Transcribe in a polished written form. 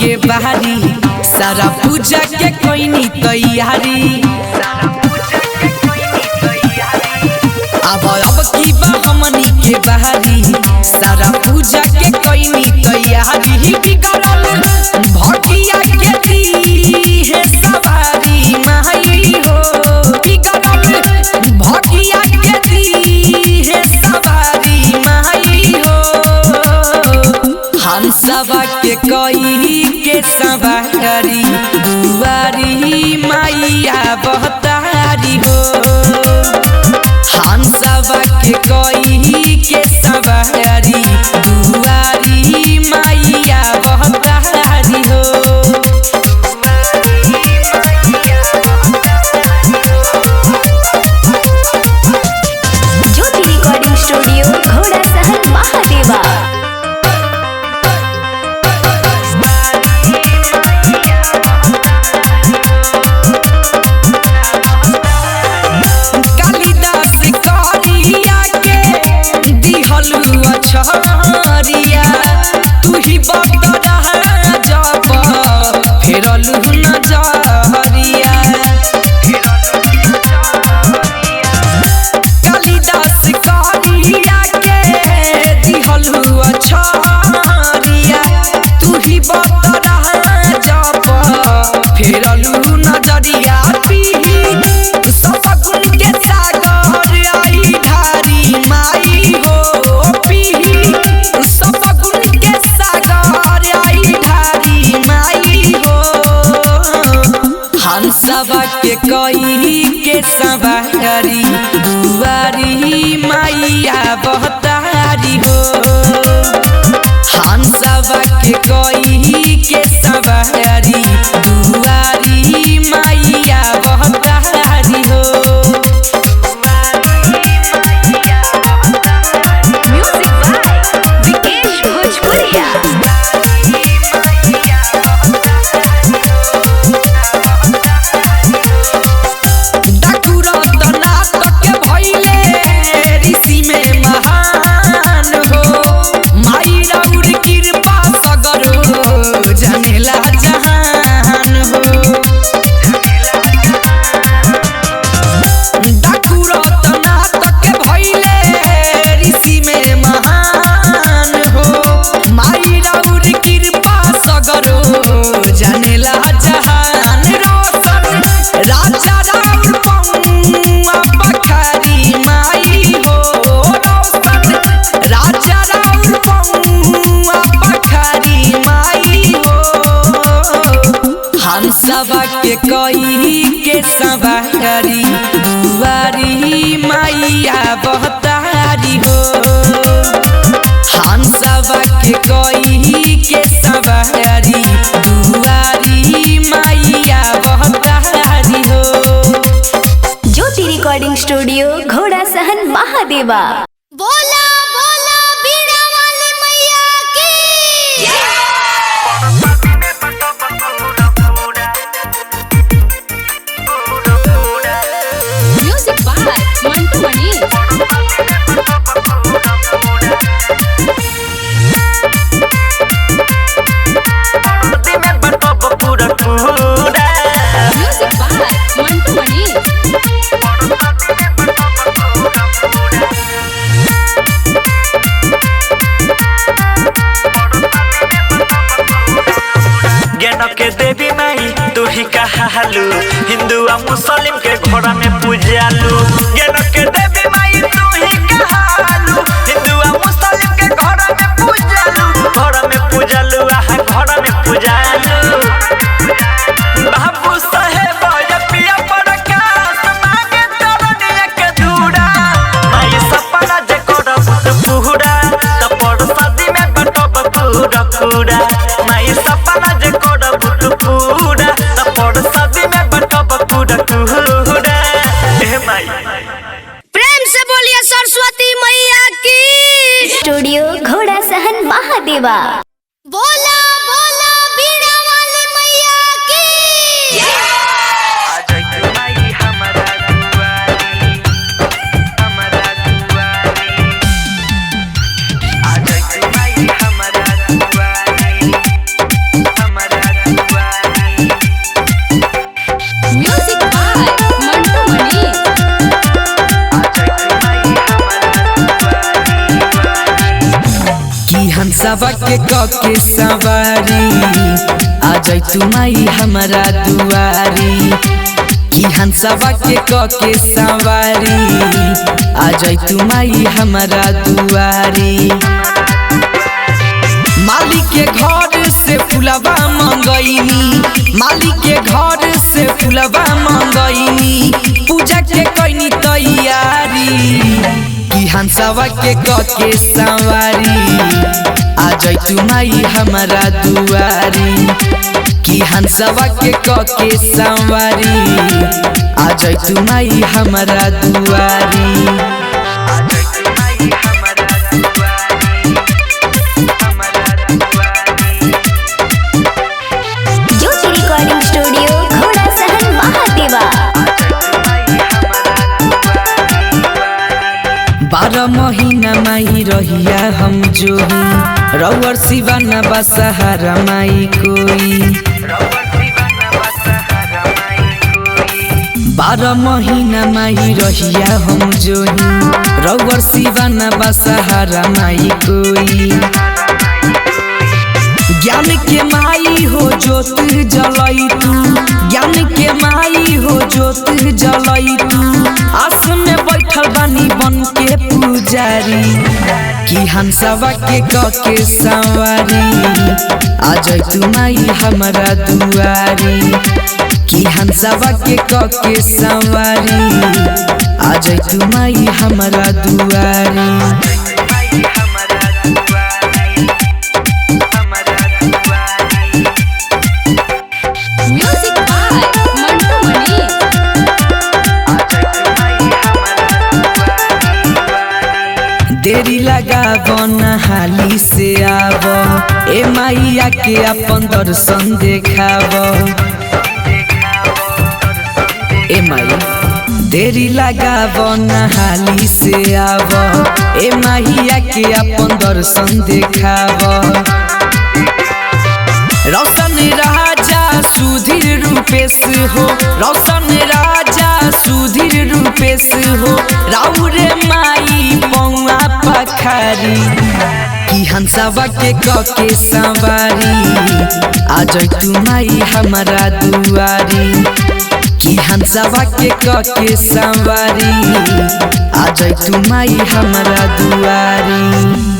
के बाहरी सारा पूजा के कोई नी तैयारी। अब की हमनी के बाहरी सारा पूजा के कोई नी तैयारी। बिगड़ल भटिया के दी है सवारी माई हो, बिगड़ल भटिया के दी है सवारी माई हो। हंसवा के कोई के सवारी दुआरी मैया बहतारी हो। हंसवा के कोई के सवारी दुआरी मैया बहतारी हो। ज्योति रिकॉर्डिंग स्टूडियो घोड़ा सहन महादेवा। छरिया तू ही बकरा जब फेरलू नजरिया। कालिदास करिया के दिहलू छरिया तू ही बकरा जब फेरलू नजरिया। सब गुण के सागर आई ढारी माई हो, हंसवा के कोई के सवारी दुआरी मैया बहतारी हो। हंसवा के कोई के सवारी दुआरी मैया बहतारी हो। म्यूजिक बाय विकेश भोजपुरिया। जनेला जहान हो डाकुरतना तक भइले ऋषि में महान हो। माई राउर कृपा सगरो जनेला जहान। रोशन राजा राउर पौआ बखारी माई हो, रोशन राजा राउर पौआ बखारी माई हो। हंसवा के कोई के सवारी दुआरी मैया बहतारी हो। हंसवा के कोई के सवारी दुआरी मैया बहतारी हो। ज्योति रिकॉर्डिंग स्टूडियो घोड़ा सहन महादेवा। बोला बोला बीड़ा वाली मैया की। Music by Mantu Mani. Music by Mantu Mani. के देवी माई तू ही कहालू, हिंदू आ मुस्लिम के घोड़ा में पूजालू। ज्ञान के देवी माई तू ही कहालू, हिंदू आ मुस्लिम के घोड़ा में पूजालू। घोड़ा में पूजालू आहा घोड़ा में पूजालू। बाबू साहेब पिया प्रकाश मांगे तरनिया के दूड़ा। माई सपना जे कोड़ा पूरा त पड़ शादी में बटब पूरा पूरा। माई सपना जे कोड़ा पूरा त पड़ शादी में बटब पूरा पूरा। हे माई प्रेम से बोलिए सरस्वती मैया की। स्टूडियो घोड़ा सहन महादेवा। बोला बोला बीड़ा वाली मैया की। हमारा हंसवा के के सवारी आ जाई तू माई हमारा दुआरी कि हंसवा के सवारी आ जाई तू माई हमारा दुआरी। मालिक के घर से फुलवा मंगईनी मालिक के घर से फुलवा मंगईनी पूजा के कईनी तैयारी कि हंसवा के सवारी आ जाई तू माई हमारा दुआरी कि हंसवा के सवारी आ जाई तू माई हमारा दुआरी। ज्योति रिकॉर्डिंग स्टूडियो घोड़ा सहन महादेवा। 12 महीना माई रहिया हम जो रउअर सिवा न बसहारा माई कोई 12 महीना माई रहिया हम जो रउअर सिवा न बसहारा माई कोई। ज्ञान के माई हो ज्योत जलई तू ज्ञान के माई हो ज्योत जलई तू आस में बैठल बानी बन के पुजारी कि हंसवा के सवारी आ जाई तू माई हमारा दुआरी कि हंसवा के सवारी आ जाई तू माई हमारा दुआरी। म्यूजिक बाय मंटू मनी। देरी लगाव न हाली से आव ए माइया के अपन दर्शन देखाव ए माई देरी लगाव न हाली से आव ए माइया के अपन दर्शन देखाव। रोशन राजा सुधीर रूपेश हो रोशन राजा सुधीर रूपेश हो राउरे माई पौआ पखारी कि हंसवा के सवारी आ जाई तू माई हमारा दुआरी कि हंसवा के सवारी आ जाई तू माई हमारा दुआरी।